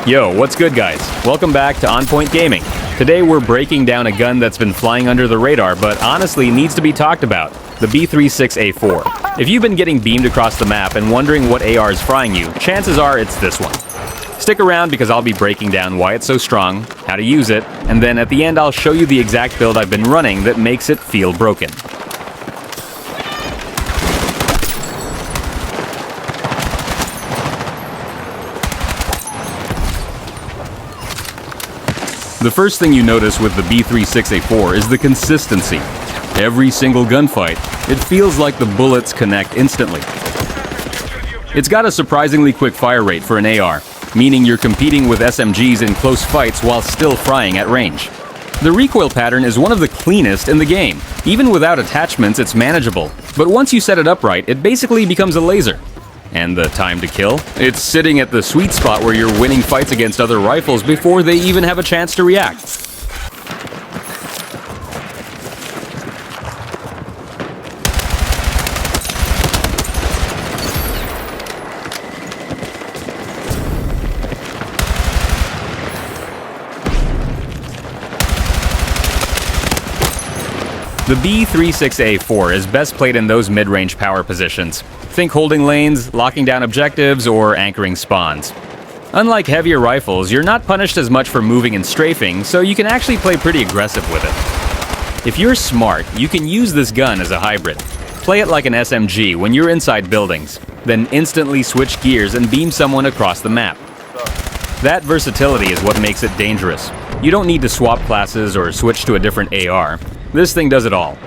Yo, what's good guys? Welcome back to On Point Gaming. Today we're breaking down a gun that's been flying under the radar but honestly needs to be talked about, the B36A4. If you've been getting beamed across the map and wondering what AR is frying you, chances are it's this one. Stick around because I'll be breaking down why it's so strong, how to use it, and then at the end I'll show you the exact build I've been running that makes it feel broken. The first thing you notice with the B36A4 is the consistency. Every single gunfight, it feels like the bullets connect instantly. It's got a surprisingly quick fire rate for an AR, meaning you're competing with SMGs in close fights while still frying at range. The recoil pattern is one of the cleanest in the game. Even without attachments, it's manageable. But once you set it up right, it basically becomes a laser. And the time to kill? It's sitting at the sweet spot where you're winning fights against other rifles before they even have a chance to react. The B36A4 is best played in those mid-range power positions. Think holding lanes, locking down objectives, or anchoring spawns. Unlike heavier rifles, you're not punished as much for moving and strafing, so you can actually play pretty aggressive with it. If you're smart, you can use this gun as a hybrid. Play it like an SMG when you're inside buildings, then instantly switch gears and beam someone across the map. That versatility is what makes it dangerous. You don't need to swap classes or switch to a different AR. This thing does it all.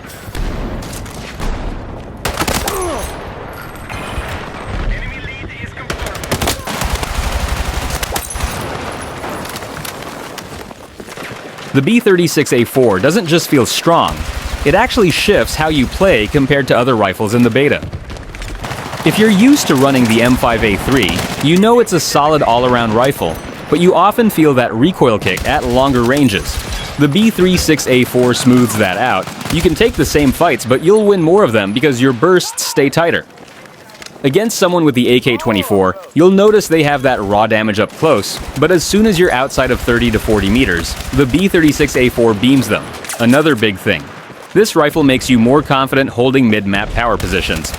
The B36A4 doesn't just feel strong, it actually shifts how you play compared to other rifles in the beta. If you're used to running the M5A3, you know it's a solid all-around rifle, but you often feel that recoil kick at longer ranges. The B36A4 smooths that out. You can take the same fights, but you'll win more of them because your bursts stay tighter. Against someone with the AK-24, you'll notice they have that raw damage up close, but as soon as you're outside of 30 to 40 meters, the B36A4 beams them. Another big thing. This rifle makes you more confident holding mid-map power positions.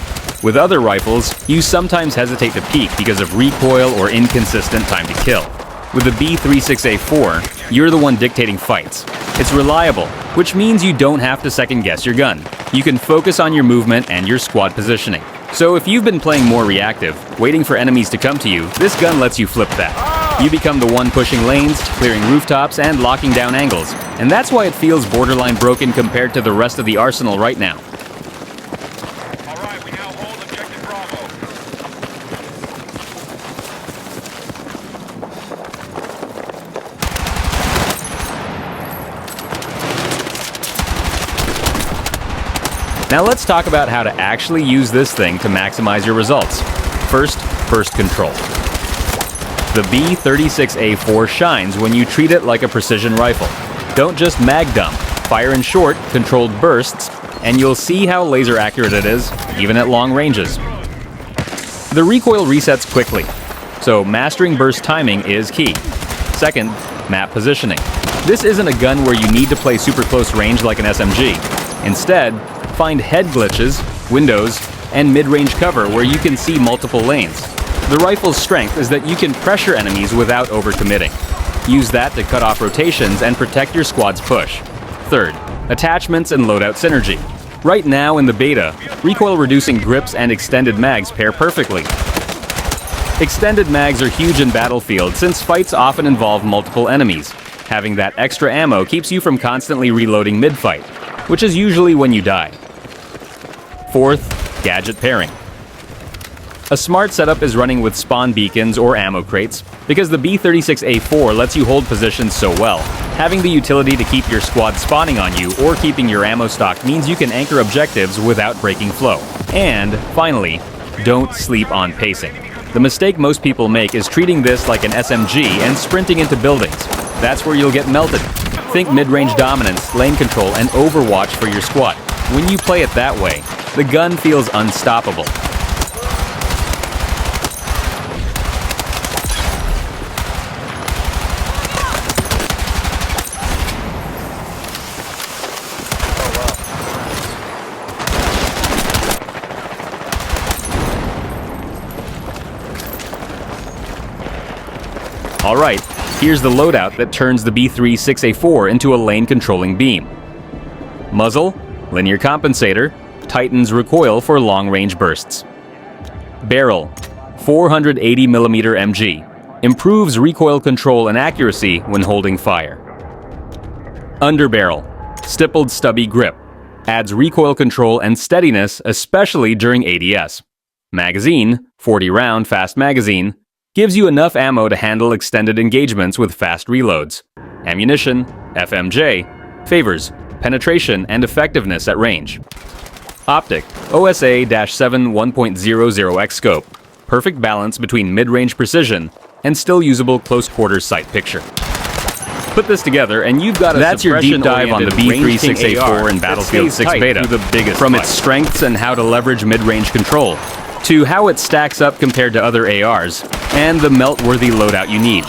With other rifles, you sometimes hesitate to peek because of recoil or inconsistent time to kill. With the B36A4, you're the one dictating fights. It's reliable, which means you don't have to second-guess your gun. You can focus on your movement and your squad positioning. So if you've been playing more reactive, waiting for enemies to come to you, this gun lets you flip that. You become the one pushing lanes, clearing rooftops, and locking down angles. And that's why it feels borderline broken compared to the rest of the arsenal right now. Alright, we now hold objective Bravo. Now let's talk about how to actually use this thing to maximize your results. First, burst control. The B36A4 shines when you treat it like a precision rifle. Don't just mag dump, fire in short, controlled bursts, and you'll see how laser accurate it is, even at long ranges. The recoil resets quickly, so mastering burst timing is key. Second, map positioning. This isn't a gun where you need to play super close range like an SMG. Instead, find head glitches, windows, and mid-range cover where you can see multiple lanes. The rifle's strength is that you can pressure enemies without overcommitting. Use that to cut off rotations and protect your squad's push. Third, attachments and loadout synergy. Right now in the beta, recoil-reducing grips and extended mags pair perfectly. Extended mags are huge in Battlefield since fights often involve multiple enemies. Having that extra ammo keeps you from constantly reloading mid-fight, which is usually when you die. Fourth, gadget pairing. A smart setup is running with spawn beacons or ammo crates. Because the B36A4 lets you hold positions so well, having the utility to keep your squad spawning on you or keeping your ammo stock means you can anchor objectives without breaking flow. And, finally, don't sleep on pacing. The mistake most people make is treating this like an SMG and sprinting into buildings. That's where you'll get melted. Think mid-range dominance, lane control, and overwatch for your squad. When you play it that way, the gun feels unstoppable. Alright, here's the loadout that turns the B36A4 into a lane-controlling beam. Muzzle, linear compensator, tightens recoil for long-range bursts. Barrel, 480mm MG, improves recoil control and accuracy when holding fire. Underbarrel, stippled stubby grip, adds recoil control and steadiness, especially during ADS. Magazine, 40-round fast magazine, gives you enough ammo to handle extended engagements with fast reloads. Ammunition, FMJ, favors penetration and effectiveness at range. Optic, OSA-7 1.00x scope, perfect balance between mid-range precision and still usable close-quarters sight picture. Put this together and you've got a That's your deep dive on the B36A4 in Battlefield 6 Beta, from its strengths and how to leverage mid-range control, to how it stacks up compared to other ARs, and the melt-worthy loadout you need.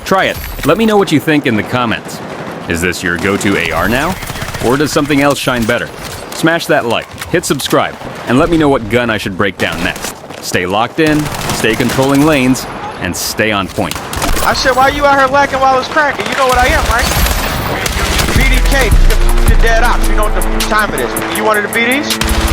Try it. Let me know what you think in the comments. Is this your go-to AR now? Or does something else shine better? Smash that like, hit subscribe, and let me know what gun I should break down next. Stay locked in, stay controlling lanes, and stay on point. I said, why you out here lacking while it's cracking? You know what I am, right? BDK, the dead ops. You know what the time it is. You wanted the BDs?